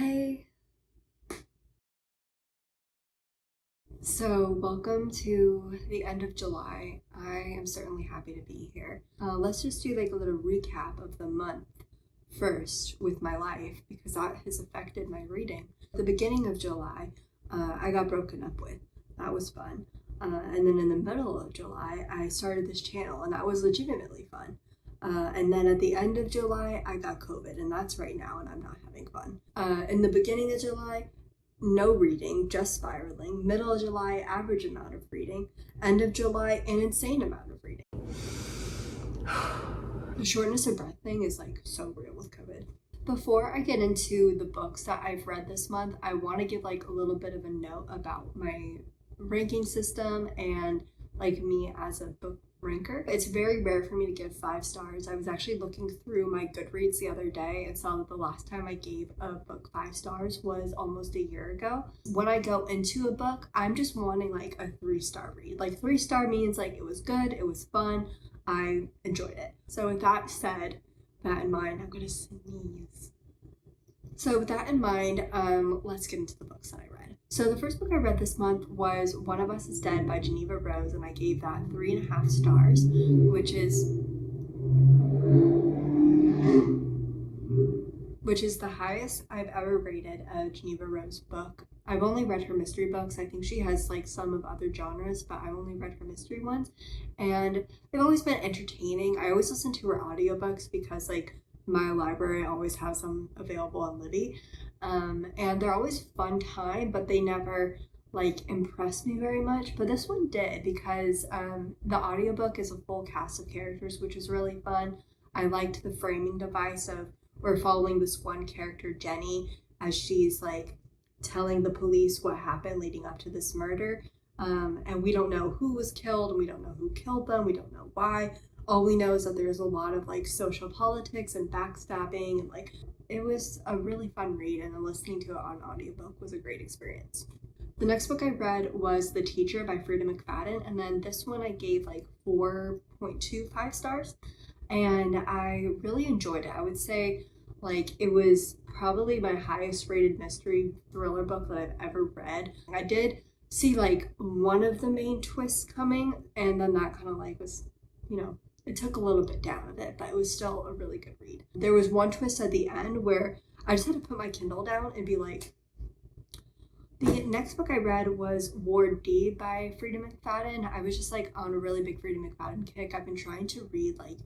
Hey, so welcome to the end of July. I am certainly happy to be here. Let's just do like a little recap of the month first with my life because that has affected my reading. The beginning of July, I got broken up with. That was fun. And then in the middle of July, I started this channel and that was legitimately fun. And then at the end of July, I got COVID, and that's right now, and I'm not having fun. In the beginning of July, no reading, just spiraling. Middle of July, average amount of reading. End of July, an insane amount of reading. The shortness of breath thing is like so real with COVID. Before I get into the books that I've read this month, I want to give like a little bit of a note about my ranking system and like me as a book ranker. It's very rare for me to give 5 stars. I was actually looking through my Goodreads the other day and saw that the last time I gave a book 5 stars was almost a year ago. When I go into a book, I'm just wanting like a 3-star read. Like 3-star means like it was good, it was fun, I enjoyed it. So with that said, that in mind, I'm gonna sneeze. So with that in mind, let's get into the books that I read. So the first book I read this month was One of Us is Dead by Geneva Rose, and I gave that 3.5 stars, which is the highest I've ever rated a Geneva Rose book. I've only read her mystery books. I think she has like some of other genres, but I've only read her mystery ones, and they've always been entertaining. I always listen to her audiobooks because like my library always has them available on Libby. And they're always fun time, but they never like impressed me very much. But this one did because the audiobook is a full cast of characters, which is really fun. I liked the framing device of we're following this one character, Jenny, as she's like telling the police what happened leading up to this murder. And we don't know who was killed, and we don't know who killed them, we don't know why. All we know is that there's a lot of like social politics and backstabbing, and like it was a really fun read, and listening to it on audiobook was a great experience. The next book I read was The Teacher by Frida McFadden, and then this one I gave like 4.25 stars, and I really enjoyed it. I would say like it was probably my highest rated mystery thriller book that I've ever read. I did see like one of the main twists coming, and then that kind of like was, it took a little bit down of it, but it was still a really good read. There was one twist at the end where I just had to put my Kindle down and be like, the next book I read was Ward D by Frida McFadden. I was just like on a really big Frida McFadden kick. I've been trying to read like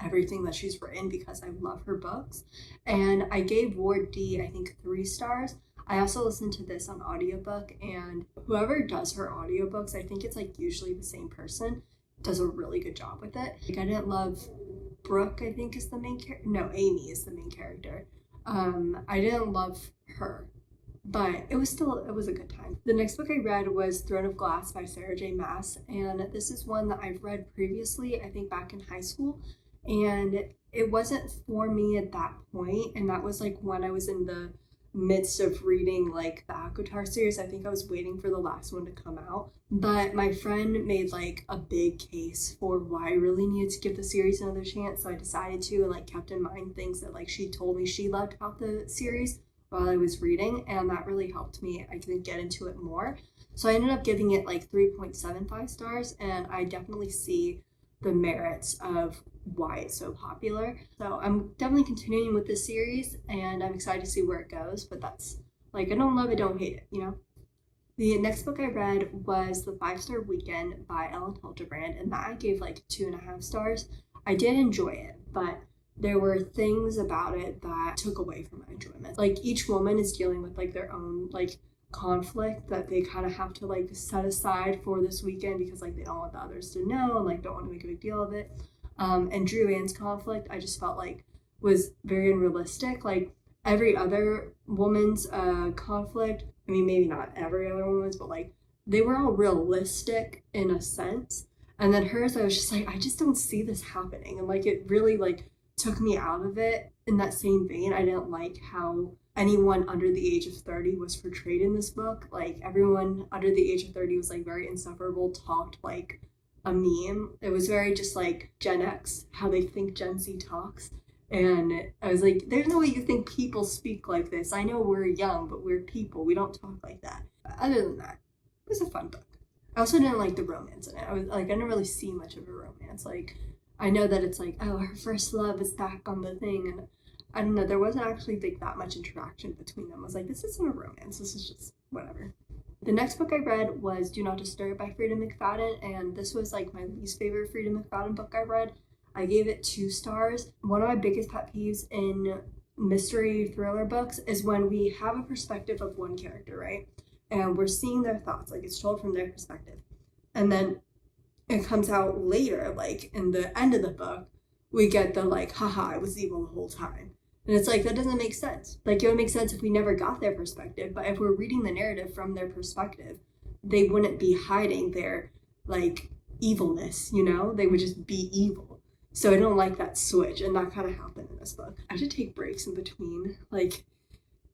everything that she's written because I love her books. And I gave Ward D, I think, 3 stars. I also listened to this on audiobook, and whoever does her audiobooks, I think it's like usually the same person, does a really good job with it. Like I didn't love Brooke, I think is the main character. No, Amy is the main character. I didn't love her, but it was a good time. The next book I read was Throne of Glass by Sarah J Maas, and this is one that I've read previously, I think back in high school, and it wasn't for me at that point, and that was like when I was in the midst of reading like the ACOTAR series. I think I was waiting for the last one to come out, but my friend made like a big case for why I really needed to give the series another chance, so I decided to, and like kept in mind things that like she told me she loved about the series while I was reading, and that really helped me. I can get into it more, so I ended up giving it like 3.75 stars, and I definitely see the merits of why it's so popular. So I'm definitely continuing with this series, and I'm excited to see where it goes, but that's like, I don't love it, don't hate it. The next book I read was The 5-Star Weekend by Ellen Hildebrand, and that I gave like 2.5 stars. I did enjoy it, but there were things about it that took away from my enjoyment. Like each woman is dealing with like their own like conflict that they kind of have to like set aside for this weekend because like they don't want the others to know and like don't want to make a big deal of it. And Drew Ann's conflict, I just felt like was very unrealistic. Like every other woman's conflict, I mean, maybe not every other woman's, but like they were all realistic in a sense. And then hers, I was just like, I just don't see this happening. And like it really like took me out of it. In that same vein, I didn't like how anyone under the age of 30 was portrayed in this book. Like everyone under the age of 30 was like very insufferable, talked like a meme. It was very just like Gen X, how they think Gen Z talks. And I was like, there's no way you think people speak like this. I know we're young, but we're people. We don't talk like that. But other than that, it was a fun book. I also didn't like the romance in it. I was like, I didn't really see much of a romance. Like, I know that it's like, oh, her first love is back on the thing. And I don't know, there wasn't actually like that much interaction between them. I was like, this isn't a romance. This is just whatever. The next book I read was Do Not Disturb by Freida McFadden, and this was like my least favorite Freida McFadden book I read. I gave it 2 stars. One of my biggest pet peeves in mystery thriller books is when we have a perspective of one character, right? And we're seeing their thoughts, like it's told from their perspective. And then it comes out later, like in the end of the book, we get the like, haha, I was evil the whole time. And it's like, that doesn't make sense. Like, it would make sense if we never got their perspective, but if we're reading the narrative from their perspective, they wouldn't be hiding their, like, evilness, you know? They would just be evil. So I don't like that switch, and that kind of happened in this book. I should take breaks in between, like,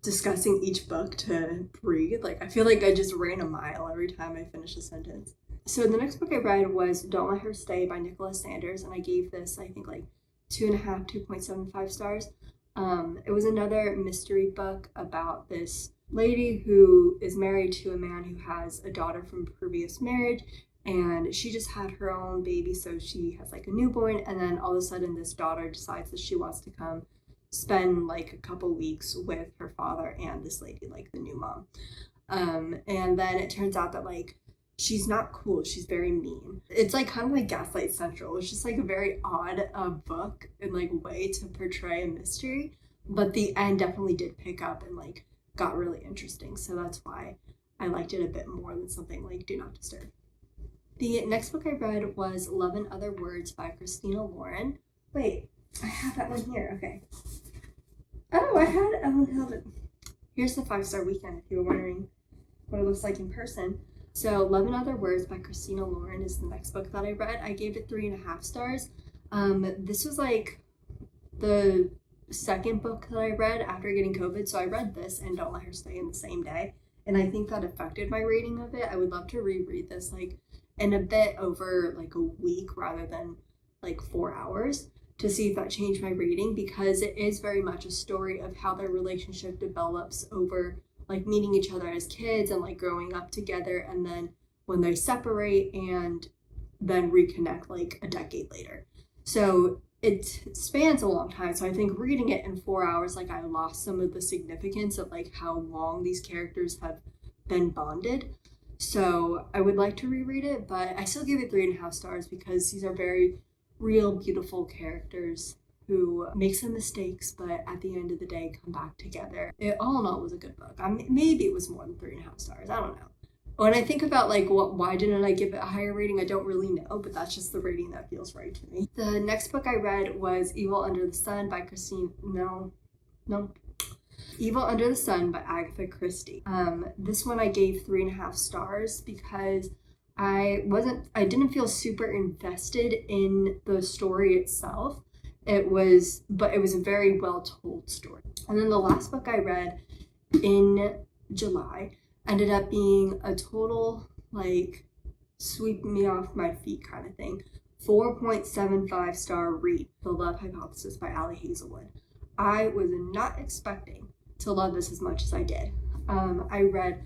discussing each book to breathe. Like, I feel like I just ran a mile every time I finish a sentence. So the next book I read was Don't Let Her Stay by Nicholas Sanders, and I gave this, I think, like 2.5, 2.75 stars. It was another mystery book about this lady who is married to a man who has a daughter from a previous marriage, and she just had her own baby, so she has like a newborn, and then all of a sudden this daughter decides that she wants to come spend like a couple weeks with her father and this lady, like the new mom. And then it turns out that like she's not cool, she's very mean. It's like kind of like Gaslight Central. It's just like a very odd book and like way to portray a mystery, but the end definitely did pick up and like got really interesting, so that's why I liked it a bit more than something like Do Not Disturb. The next book I read was Love and Other Words by Christina Lauren. Wait, I have that one here. Okay. Oh, I had Ellen Helvin. Here's the 5-star weekend if you were wondering what it looks like in person. So Love and Other Words by Christina Lauren is the next book that I read. I gave it 3.5 stars. This was like the second book that I read after getting COVID. So I read this and Don't Let Her Stay in the same day. And I think that affected my rating of it. I would love to reread this like in a bit over like a week rather than like 4 hours to see if that changed my rating, because it is very much a story of how their relationship develops over like meeting each other as kids and like growing up together, and then when they separate and then reconnect like a decade later. So it spans a long time. So I think reading it in 4 hours, like I lost some of the significance of like how long these characters have been bonded. So I would like to reread it, but I still give it 3.5 stars because these are very real, beautiful characters who make some mistakes, but at the end of the day come back together. It all in all was a good book. I mean, maybe it was more than 3.5 stars. I don't know. When I think about like why didn't I give it a higher rating, I don't really know, but that's just the rating that feels right to me. The next book I read was Evil Under the Sun by Evil Under the Sun by Agatha Christie. This one I gave 3.5 stars because I didn't feel super invested in the story itself. It was a very well told story. And then the last book I read in July ended up being a total like sweep me off my feet kind of thing. 4.75 star read, The Love Hypothesis by Ali Hazelwood. I was not expecting to love this as much as I did. I read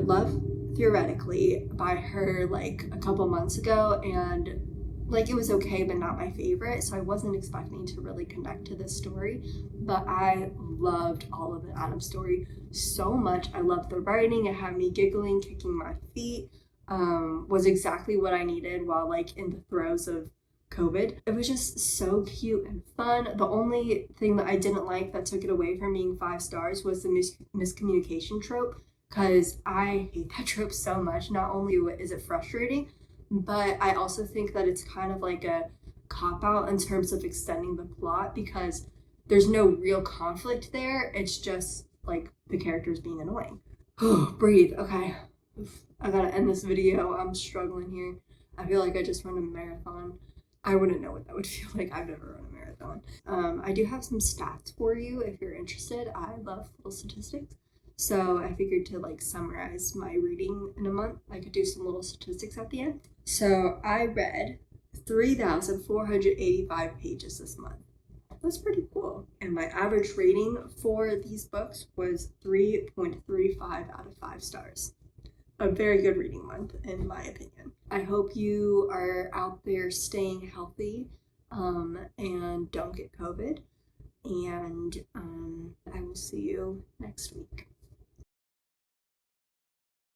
Love Theoretically by her like a couple months ago, and like it was okay but not my favorite, so I wasn't expecting to really connect to this story, but I loved Olive Adam's story so much. I loved the writing. It had me giggling, kicking my feet. Was exactly what I needed while like in the throes of COVID. It was just so cute and fun. The only thing that I didn't like that took it away from being 5 stars was the miscommunication trope, because I hate that trope so much. Not only is it frustrating, but I also think that it's kind of like a cop-out in terms of extending the plot, because there's no real conflict there. It's just like the characters being annoying. Breathe. Okay. I gotta end this video. I'm struggling here. I feel like I just run a marathon. I wouldn't know what that would feel like. I've never run a marathon. I do have some stats for you if you're interested. I love little statistics. So I figured to like summarize my reading in a month, I could do some little statistics at the end. So I read 3,485 pages this month. That's pretty cool. And my average rating for these books was 3.35 out of 5 stars. A very good reading month, in my opinion. I hope you are out there staying healthy and don't get COVID. And I will see you next week.